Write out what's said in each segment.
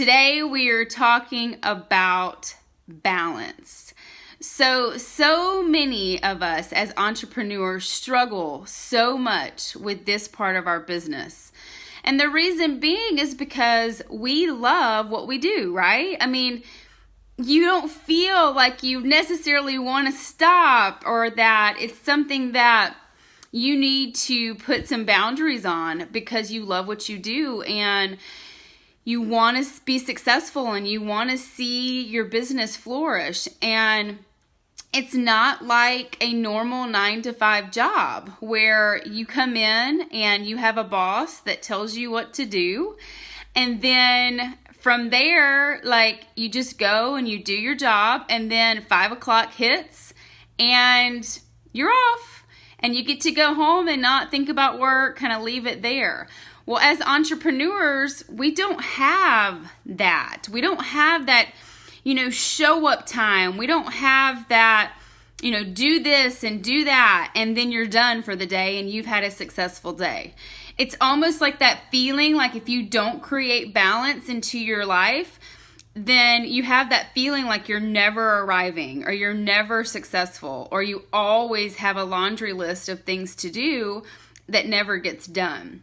Today we are talking about balance. So many of us as entrepreneurs struggle so much with this part of our business. And the reason being is because we love what we do, right? I mean, you don't feel like you necessarily want to stop, or that it's something that you need to put some boundaries on because you love what you do and you want to be successful and you want to see your business flourish. And it's not like a normal 9-to-5 job where you come in and you have a boss that tells you what to do. And then from there, like, you just go and you do your job, and then 5 o'clock hits and you're off and you get to go home and not think about work, kind of leave it there. Well, as entrepreneurs, we don't have that. We don't have that, show up time. We don't have that, do this and do that, and then you're done for the day and you've had a successful day. It's almost like that feeling like if you don't create balance into your life, then you have that feeling like you're never arriving, or you're never successful, or you always have a laundry list of things to do that never gets done.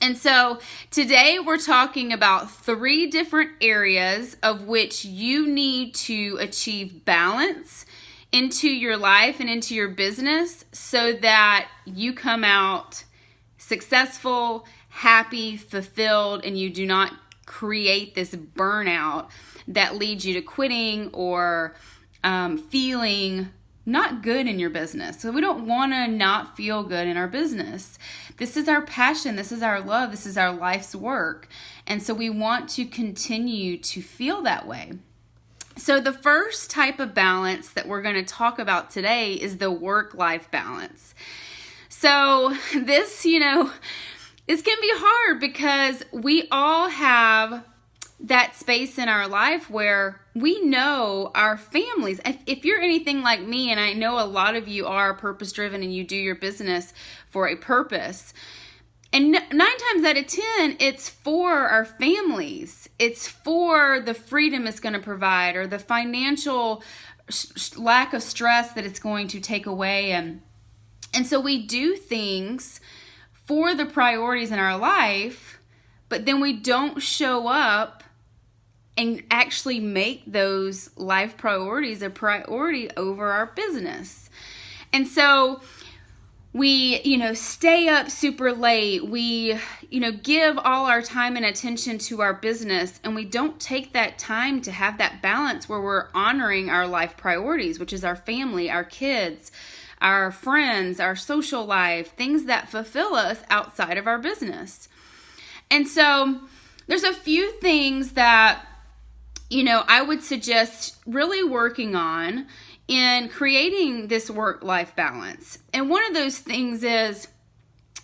And so today we're talking about 3 different areas of which you need to achieve balance into your life and into your business so that you come out successful, happy, fulfilled, and you do not create this burnout that leads you to quitting or feeling not good in your business. So we don't want to not feel good in our business. This is our passion. This is our love. This is our life's work. And so we want to continue to feel that way. So the first type of balance that we're going to talk about today is the work-life balance. So this, it's going to be hard because we all have that space in our life where we know our families. If you're anything like me, and I know a lot of you are purpose-driven and you do your business for a purpose, and 9 times out of 10, it's for our families. It's for the freedom it's going to provide, or the financial lack of stress that it's going to take away. And so we do things for the priorities in our life, but then we don't show up and actually make those life priorities a priority over our business. And so we, stay up super late. We, give all our time and attention to our business, and we don't take that time to have that balance where we're honoring our life priorities, which is our family, our kids, our friends, our social life, things that fulfill us outside of our business. And so there's a few things that, I would suggest really working on in creating this work-life balance. And one of those things is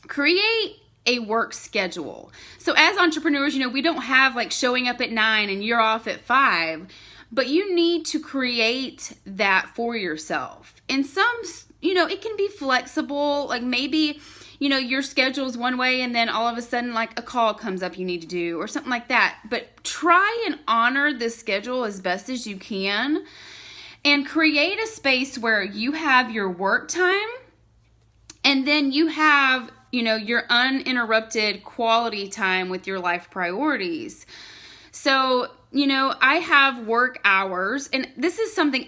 create a work schedule. So as entrepreneurs, we don't have like showing up at 9 and you're off at 5, but you need to create that for yourself. And some, it can be flexible, like maybe your schedule is one way and then all of a sudden like a call comes up you need to do or something like that. But try and honor this schedule as best as you can and create a space where you have your work time and then you have, your uninterrupted quality time with your life priorities. So, I have work hours, and this is something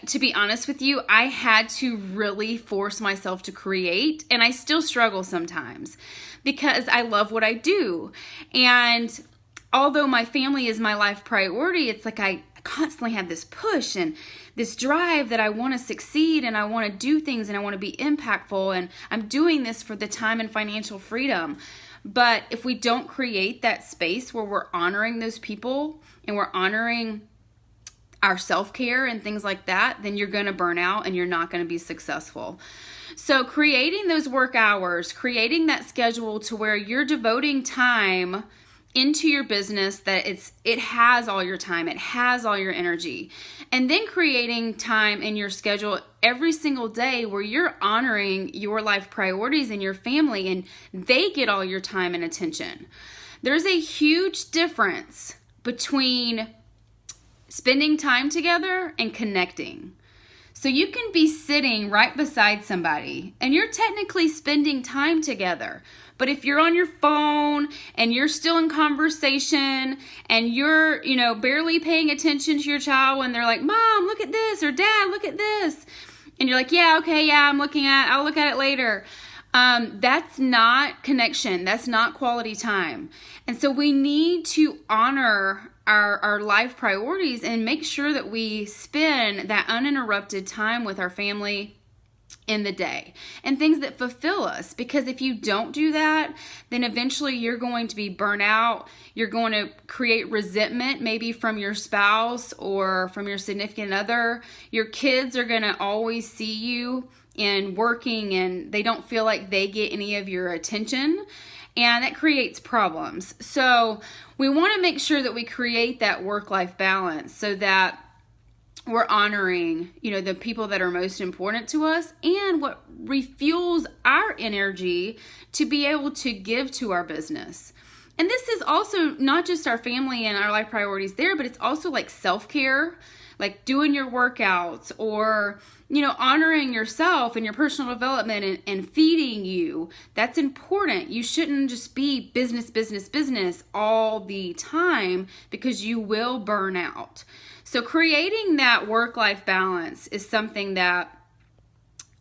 to be honest with you, I had to really force myself to create, and I still struggle sometimes because I love what I do. And although my family is my life priority, it's like I constantly have this push and this drive that I want to succeed and I want to do things and I want to be impactful, and I'm doing this for the time and financial freedom. But if we don't create that space where we're honoring those people and we're honoring our self-care and things like that, then you're going to burn out and you're not going to be successful. So creating those work hours, creating that schedule to where you're devoting time into your business, that it has all your time, it has all your energy. And then creating time in your schedule every single day where you're honoring your life priorities and your family, and they get all your time and attention. There's a huge difference between spending time together and connecting. So you can be sitting right beside somebody and you're technically spending time together. But if you're on your phone and you're still in conversation and you're, barely paying attention to your child when they're like, Mom, look at this, or Dad, look at this. And you're like, yeah, okay, yeah, I'll look at it later. That's not connection. That's not quality time. And so we need to honor our life priorities and make sure that we spend that uninterrupted time with our family in the day and things that fulfill us. Because if you don't do that, then eventually you're going to be burnt out. You're going to create resentment, maybe from your spouse or from your significant other. Your kids are going to always see you in working and they don't feel like they get any of your attention. And that creates problems. So we want to make sure that we create that work-life balance so that we're honoring, the people that are most important to us and what refuels our energy to be able to give to our business. And this is also not just our family and our life priorities there, but it's also like self-care, like doing your workouts or, honoring yourself and your personal development and feeding you. That's important. You shouldn't just be business all the time because you will burn out. So creating that work-life balance is something that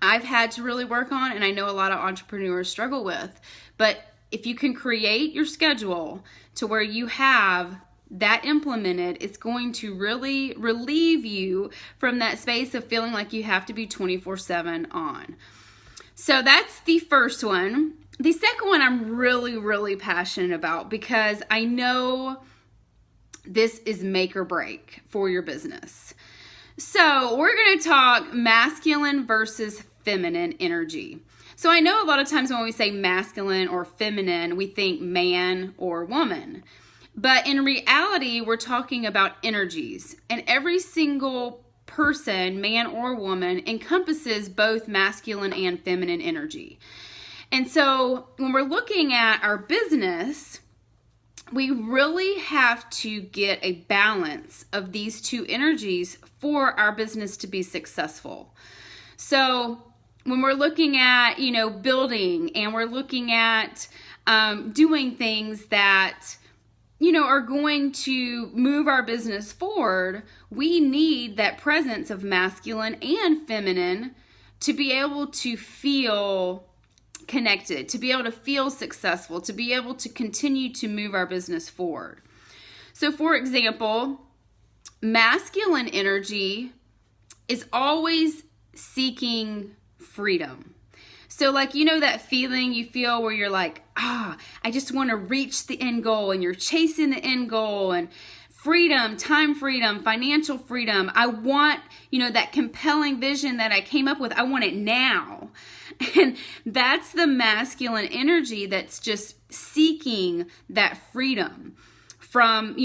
I've had to really work on, and I know a lot of entrepreneurs struggle with. But if you can create your schedule to where you have that implemented, it's going to really relieve you from that space of feeling like you have to be 24/7 on. So that's the first one. The second one I'm really, really passionate about because I know this is make or break for your business. So we're going to talk masculine versus feminine energy. So I know a lot of times when we say masculine or feminine, we think man or woman. But in reality, we're talking about energies. And every single person, man or woman, encompasses both masculine and feminine energy. And so when we're looking at our business, we really have to get a balance of these two energies for our business to be successful. So when we're looking at, building and we're looking at doing things that, are going to move our business forward, we need that presence of masculine and feminine to be able to feel connected, to be able to feel successful, to be able to continue to move our business forward. So for example, masculine energy is always seeking freedom. So that feeling you feel where you're like, I just want to reach the end goal, and you're chasing the end goal, and freedom, time freedom, financial freedom. I want, that compelling vision that I came up with. I want it now. And that's the masculine energy that's just seeking that freedom from,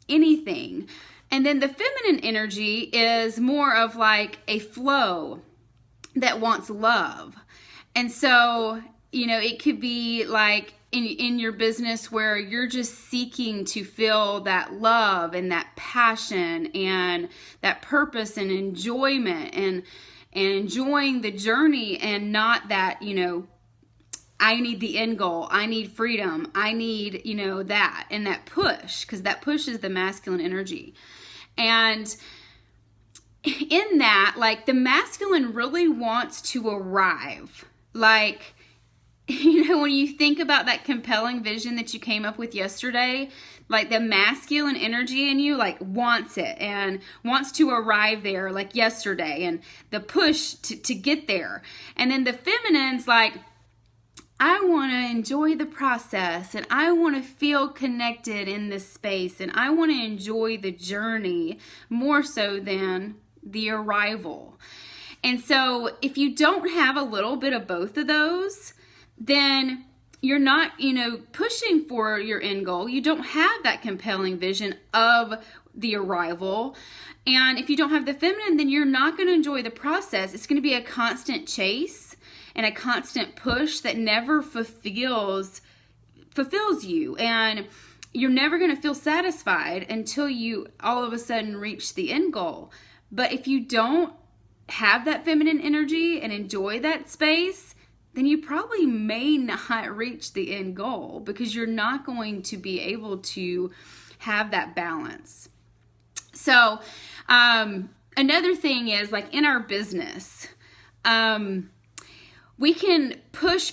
anything. And then the feminine energy is more of like a flow that wants love. And so, it could be like in your business where you're just seeking to feel that love and that passion and that purpose and enjoyment and enjoying the journey, and not that, I need the end goal, I need freedom, I need, that, and that push, because that push is the masculine energy. And in that, the masculine really wants to arrive. When you think about that compelling vision that you came up with yesterday, the masculine energy in you, wants it and wants to arrive there yesterday, and the push to get there. And then the feminine's I want to enjoy the process, and I want to feel connected in this space, and I want to enjoy the journey more so than the arrival. And so if you don't have a little bit of both of those, then you're not, pushing for your end goal. You don't have that compelling vision of the arrival. And if you don't have the feminine, then you're not going to enjoy the process. It's going to be a constant chase and a constant push that never fulfills you. And, you're never going to feel satisfied until you all of a sudden reach the end goal. But if you don't have that feminine energy and enjoy that space, then you probably may not reach the end goal, because you're not going to be able to have that balance. So another thing is, like in our business, we can push.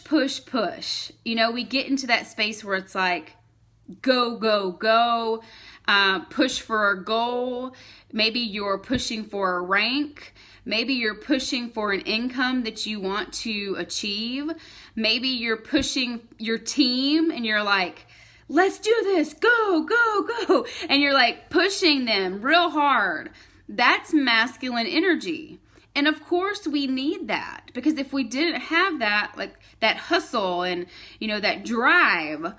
We get into that space where it's like, go, push for a goal. Maybe you're pushing for a rank. Maybe you're pushing for an income that you want to achieve. Maybe you're pushing your team and you're like, let's do this, go. And you're like pushing them real hard. That's masculine energy. And of course we need that, because if we didn't have that, like that hustle and, that drive,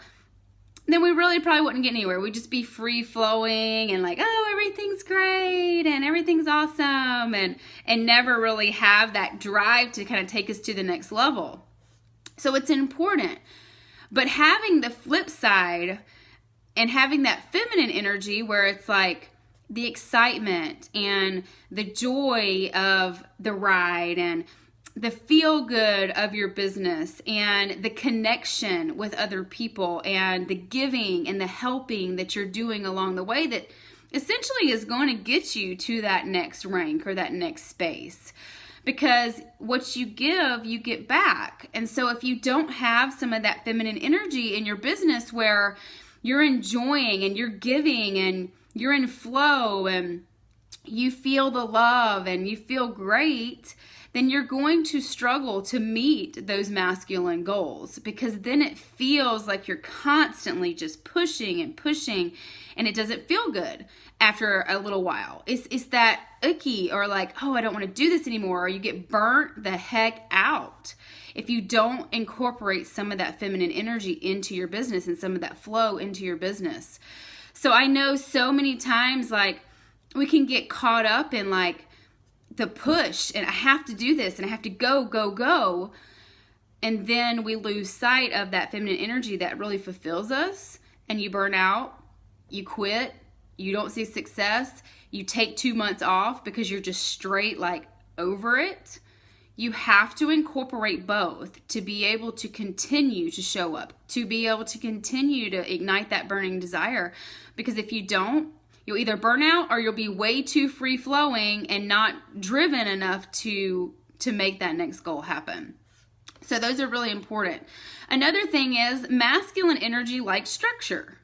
then we really probably wouldn't get anywhere. We'd just be free flowing and like, oh, everything's great and everything's awesome, and never really have that drive to kind of take us to the next level. So it's important. But having the flip side and having that feminine energy where it's like the excitement and the joy of the ride and the feel good of your business and the connection with other people and the giving and the helping that you're doing along the way, that essentially is going to get you to that next rank or that next space. Because what you give, you get back. And so if you don't have some of that feminine energy in your business where you're enjoying and you're giving and you're in flow and you feel the love and you feel great, then you're going to struggle to meet those masculine goals, because then it feels like you're constantly just pushing and it doesn't feel good after a little while. It's that icky, or like, oh, I don't want to do this anymore, or you get burnt the heck out if you don't incorporate some of that feminine energy into your business and some of that flow into your business. So I know so many times, like, we can get caught up in like the push and I have to do this and I have to go. And then we lose sight of that feminine energy that really fulfills us, and you burn out, you quit, you don't see success, you take 2 months off because you're just straight like over it. You have to incorporate both to be able to continue to show up, to be able to continue to ignite that burning desire. Because if you don't, you'll either burn out or you'll be way too free flowing and not driven enough to make that next goal happen. So those are really important. Another thing is masculine energy likes structure.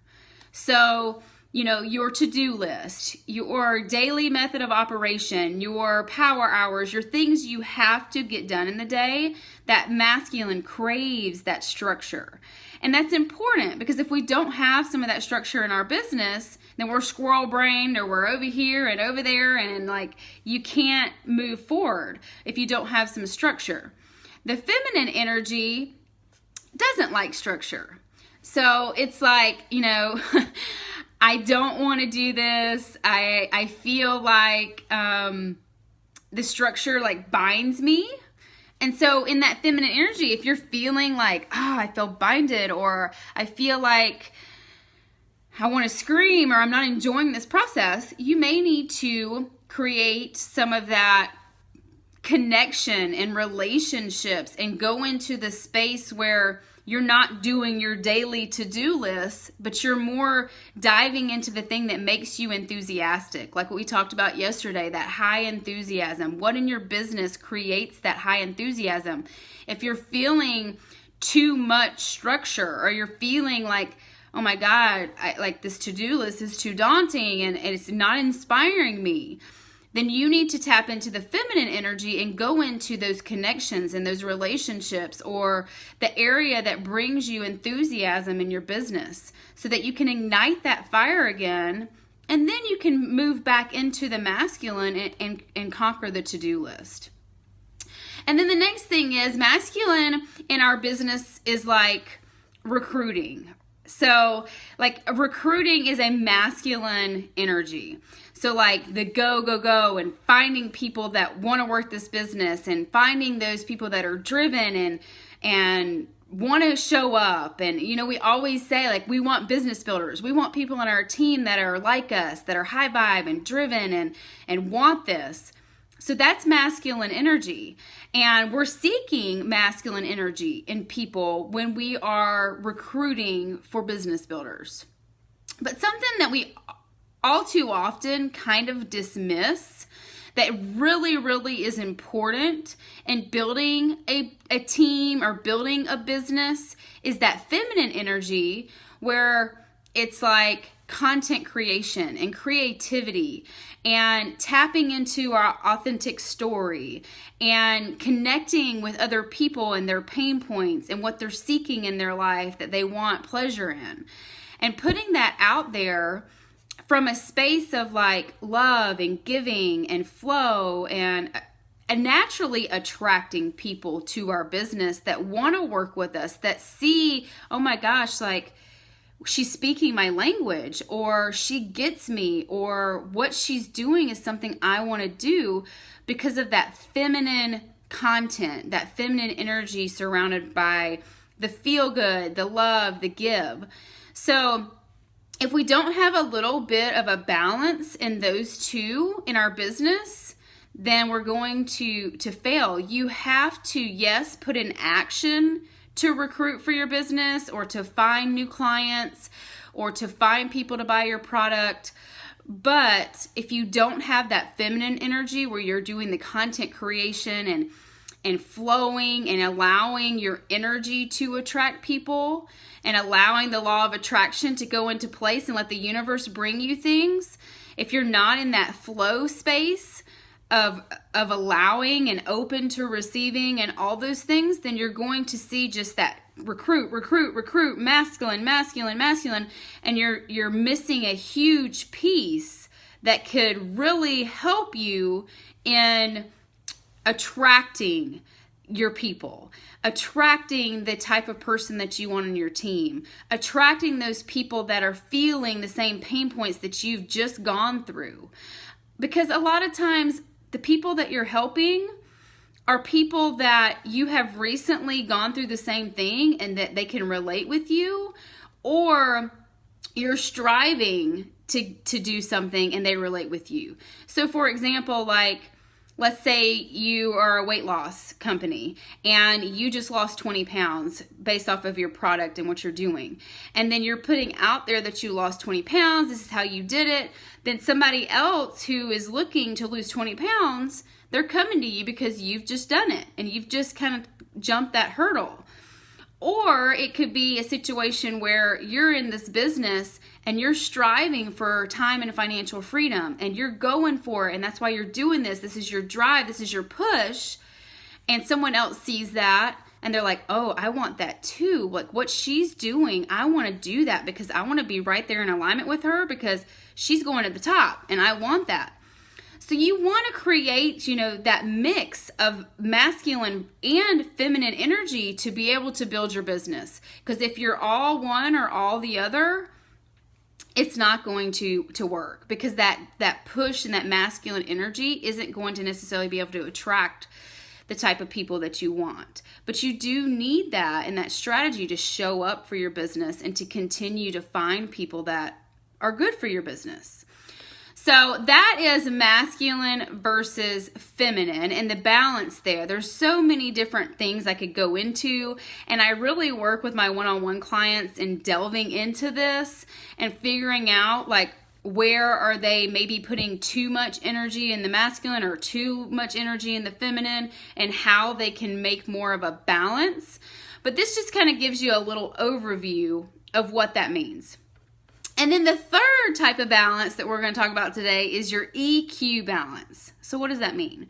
So, your to-do list, your daily method of operation, your power hours, your things you have to get done in the day, that masculine craves that structure. And that's important, because if we don't have some of that structure in our business, then we're squirrel brained, or we're over here and over there, and like you can't move forward if you don't have some structure. The feminine energy doesn't like structure. So it's like, I don't want to do this. I feel like the structure like binds me. And so in that feminine energy, if you're feeling like, I feel binded, or I feel like I want to scream, or I'm not enjoying this process, you may need to create some of that connection and relationships and go into the space where you're not doing your daily to-do list, but you're more diving into the thing that makes you enthusiastic. Like what we talked about yesterday, that high enthusiasm. What in your business creates that high enthusiasm? If you're feeling too much structure, or you're feeling like, oh my God, like this to-do list is too daunting and it's not inspiring me, then you need to tap into the feminine energy and go into those connections and those relationships, or the area that brings you enthusiasm in your business, so that you can ignite that fire again, and then you can move back into the masculine and conquer the to-do list. And then the next thing is, masculine in our business is like recruiting. So like recruiting is a masculine energy. So like the go, and finding people that want to work this business, and finding those people that are driven and want to show up. And, we always say, like, we want business builders. We want people on our team that are like us, that are high vibe and driven and want this. So that's masculine energy. And we're seeking masculine energy in people when we are recruiting for business builders. But something that we all too often kind of dismiss that really, really is important in building a team or building a business is that feminine energy, where it's like content creation and creativity and tapping into our authentic story and connecting with other people and their pain points and what they're seeking in their life that they want pleasure in. And putting that out there from a space of like love and giving and flow and naturally attracting people to our business that want to work with us, that see, oh my gosh, like she's speaking my language, or she gets me, or what she's doing is something I want to do because of that feminine content, that feminine energy surrounded by the feel good, the love, the give. So if we don't have a little bit of a balance in those two in our business, then we're going to fail. You have to, yes, put in action to recruit for your business or to find new clients or to find people to buy your product. But if you don't have that feminine energy where you're doing the content creation and flowing and allowing your energy to attract people and allowing the law of attraction to go into place and let the universe bring you things, if you're not in that flow space of allowing and open to receiving and all those things, then you're going to see just that recruit, masculine, and you're missing a huge piece that could really help you in attracting your people, attracting the type of person that you want on your team, attracting those people that are feeling the same pain points that you've just gone through. Because a lot of times the people that you're helping are people that you have recently gone through the same thing and that they can relate with you, or you're striving to do something and they relate with you. So for example, like, let's say you are a weight loss company and you just lost 20 pounds based off of your product and what you're doing. And then you're putting out there that you lost 20 pounds. This is how you did it. Then somebody else who is looking to lose 20 pounds, they're coming to you because you've just done it and you've just kind of jumped that hurdle. Or it could be a situation where you're in this business and you're striving for time and financial freedom and you're going for it, and that's why you're doing this. This is your drive. This is your push. And someone else sees that and they're like, oh, I want that too. Like what she's doing, I want to do that because I want to be right there in alignment with her because she's going to the top and I want that. So you want to create, that mix of masculine and feminine energy to be able to build your business. Because if you're all one or all the other, it's not going to work, because that push and that masculine energy isn't going to necessarily be able to attract the type of people that you want. But you do need that and that strategy to show up for your business and to continue to find people that are good for your business. So that is masculine versus feminine and the balance there. There's so many different things I could go into, and I really work with my one-on-one clients in delving into this and figuring out like where are they maybe putting too much energy in the masculine or too much energy in the feminine, and how they can make more of a balance. But this just kind of gives you a little overview of what that means. And then the third type of balance that we're going to talk about today is your EQ balance. So what does that mean?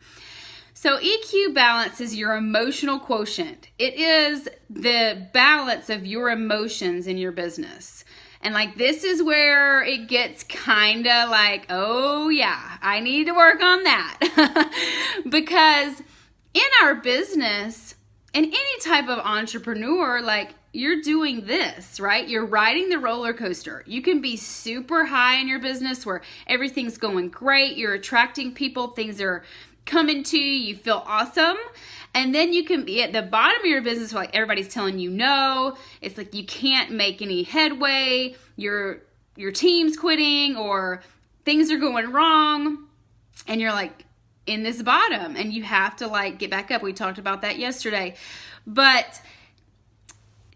So EQ balance is your emotional quotient. It is the balance of your emotions in your business. And like this is where it gets kind of like, oh yeah, I need to work on that. Because in our business, in any type of entrepreneur, like you're doing this, right? You're riding the roller coaster. You can be super high in your business where everything's going great. You're attracting people. Things are come into you, you feel awesome. And then you can be at the bottom of your business where like everybody's telling you no. It's like you can't make any headway. Your team's quitting or things are going wrong. And you're like in this bottom and you have to like get back up. We talked about that yesterday. But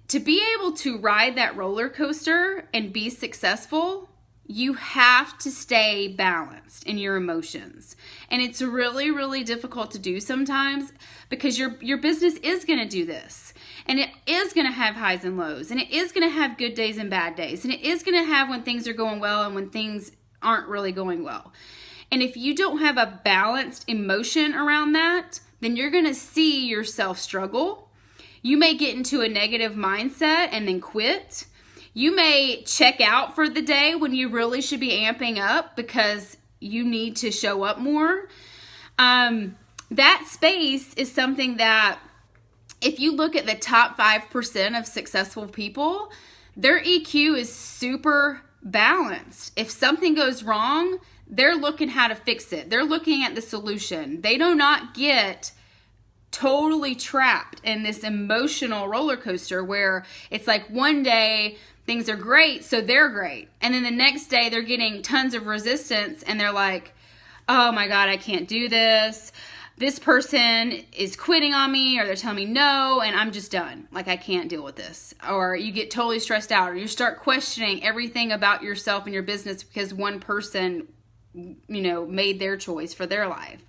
to be able to ride that roller coaster and be successful, you have to stay balanced in your emotions. And it's really, really difficult to do sometimes because your business is going to do this. And it is going to have highs and lows. And it is going to have good days and bad days. And it is going to have when things are going well and when things aren't really going well. And if you don't have a balanced emotion around that, then you're going to see yourself struggle. You may get into a negative mindset and then quit. You may check out for the day when you really should be amping up because you need to show up more. That space is something that if you look at the top 5% of successful people, their EQ is super balanced. If something goes wrong, they're looking how to fix it. They're looking at the solution. They do not get totally trapped in this emotional roller coaster where it's like one day things are great, so they're great. And then the next day they're getting tons of resistance and they're like, oh my God, I can't do this. This person is quitting on me or they're telling me no and I'm just done. Like I can't deal with this. Or you get totally stressed out or you start questioning everything about yourself and your business because one person, made their choice for their life.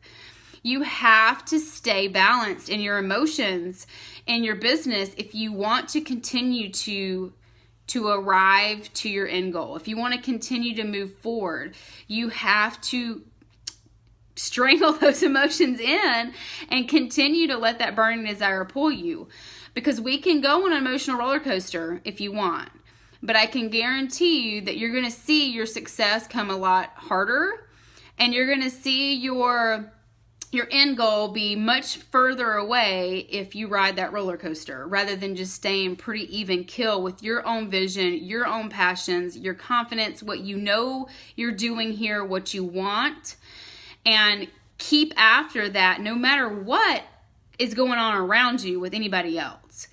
You have to stay balanced in your emotions in your business if you want to continue to arrive to your end goal. If you want to continue to move forward, you have to strangle those emotions in and continue to let that burning desire pull you. Because we can go on an emotional roller coaster if you want. But I can guarantee you that you're going to see your success come a lot harder. And you're going to see your end goal be much further away if you ride that roller coaster rather than just staying pretty even keel with your own vision, your own passions, your confidence, what you know you're doing here, what you want, and keep after that no matter what is going on around you with anybody else.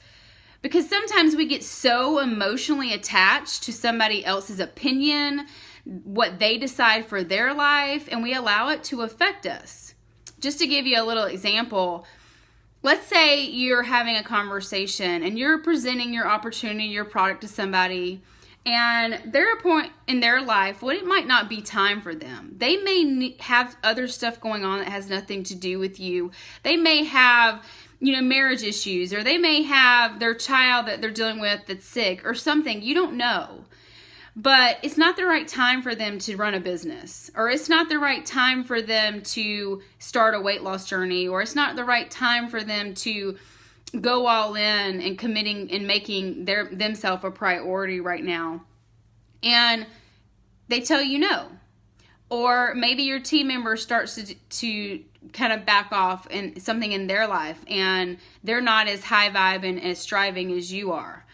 Because sometimes we get so emotionally attached to somebody else's opinion, what they decide for their life, and we allow it to affect us. Just to give you a little example, let's say you're having a conversation and you're presenting your opportunity, your product to somebody, and they're at a point in their life when it might not be time for them. They may have other stuff going on that has nothing to do with you. They may have, marriage issues, or they may have their child that they're dealing with that's sick or something. You don't know. But it's not the right time for them to run a business, or it's not the right time for them to start a weight loss journey, or it's not the right time for them to go all in and committing and making themselves a priority right now. And they tell you no. Or maybe your team member starts to kind of back off in something in their life and they're not as high vibe and as striving as you are.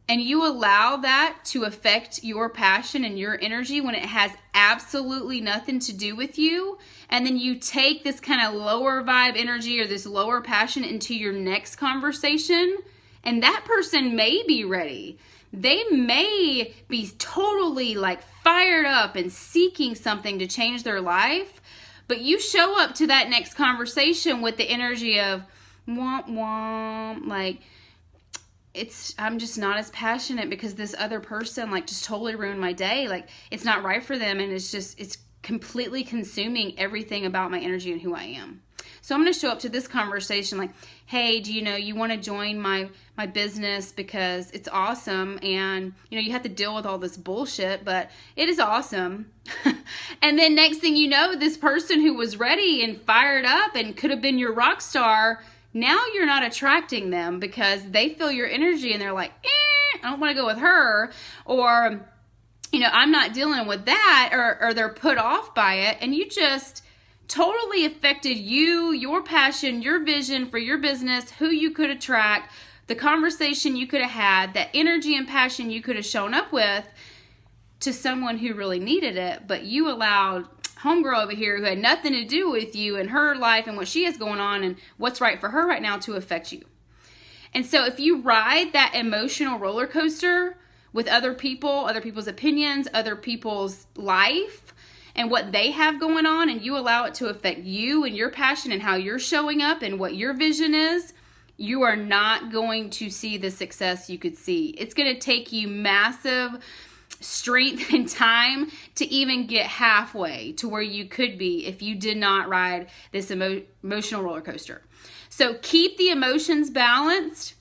And you allow that to affect your passion and your energy when it has absolutely nothing to do with you. And then you take this kind of lower vibe energy or this lower passion into your next conversation. And that person may be ready. They may be totally like fired up and seeking something to change their life. But you show up to that next conversation with the energy of womp womp, like, I'm just not as passionate because this other person like just totally ruined my day. Like it's not right for them. And it's completely consuming everything about my energy and who I am. So I'm going to show up to this conversation like, hey, do you want to join my business because it's awesome. And you have to deal with all this bullshit, but it is awesome. And then next thing you know, this person who was ready and fired up and could have been your rock star, now you're not attracting them because they feel your energy and they're like, I don't want to go with her, or, I'm not dealing with that, or they're put off by it. And you just totally affected you, your passion, your vision for your business, who you could attract, the conversation you could have had, that energy and passion you could have shown up with to someone who really needed it. But you allowed homegirl over here who had nothing to do with you and her life and what she has going on and what's right for her right now to affect you. And so if you ride that emotional roller coaster with other people, other people's opinions, other people's life, and what they have going on, and you allow it to affect you and your passion and how you're showing up and what your vision is, you are not going to see the success you could see. It's going to take you massive strength and time to even get halfway to where you could be if you did not ride this emotional roller coaster. So keep the emotions balanced.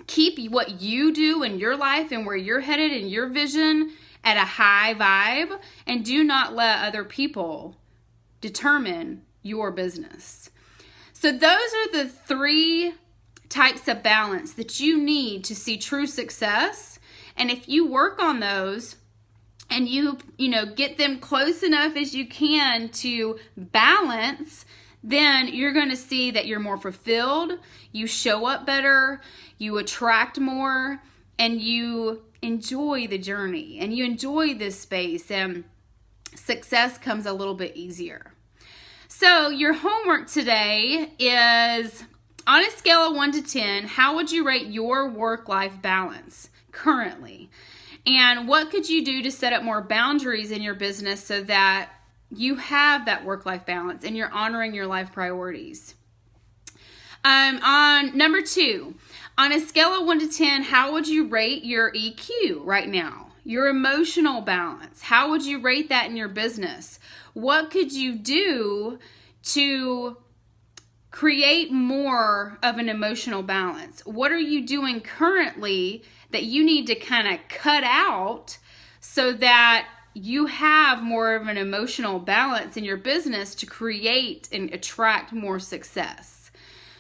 Keep what you do in your life and where you're headed and your vision at a high vibe, and do not let other people determine your business. So those are the 3 types of balance that you need to see true success. And if you work on those and you get them close enough as you can to balance, then you're going to see that you're more fulfilled, you show up better, you attract more, and you enjoy the journey and you enjoy this space, and success comes a little bit easier. So your homework today is, on a scale of 1 to 10, how would you rate your work-life balance currently? And what could you do to set up more boundaries in your business so that you have that work-life balance and you're honoring your life priorities? On number 2, on a scale of 1 to 10, how would you rate your EQ right now? Your emotional balance. How would you rate that in your business? What could you do to create more of an emotional balance? What are you doing currently that you need to kind of cut out so that you have more of an emotional balance in your business to create and attract more success?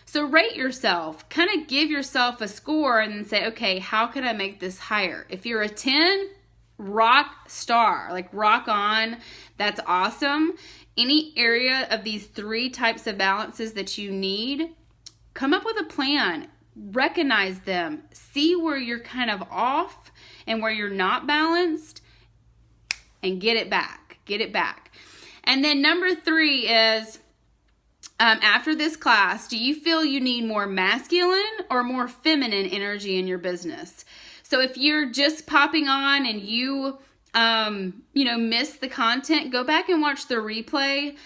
So rate yourself, kind of give yourself a score and then say, okay, how can I make this higher? If you're a 10, rock star, like rock on, that's awesome. Any area of these 3 types of balances that you need, come up with a plan, recognize them, see where you're kind of off and where you're not balanced, and get it back. And then number 3 is, after this class, do you feel you need more masculine or more feminine energy in your business? So if you're just popping on and you miss the content, go back and watch the replay,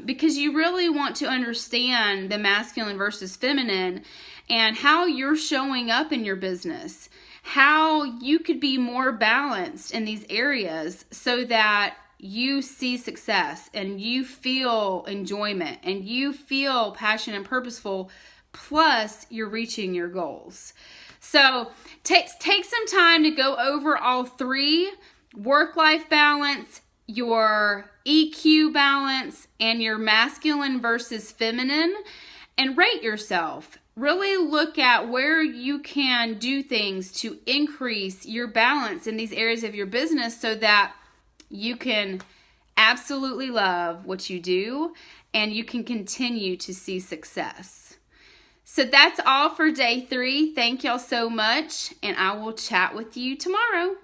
because you really want to understand the masculine versus feminine and how you're showing up in your business, how you could be more balanced in these areas so that you see success and you feel enjoyment and you feel passion and purposeful, plus you're reaching your goals. So take some time to go over all 3, work-life balance, your EQ balance, and your masculine versus feminine, and rate yourself. Really look at where you can do things to increase your balance in these areas of your business so that you can absolutely love what you do and you can continue to see success. So that's all for day 3. Thank y'all so much, and I will chat with you tomorrow.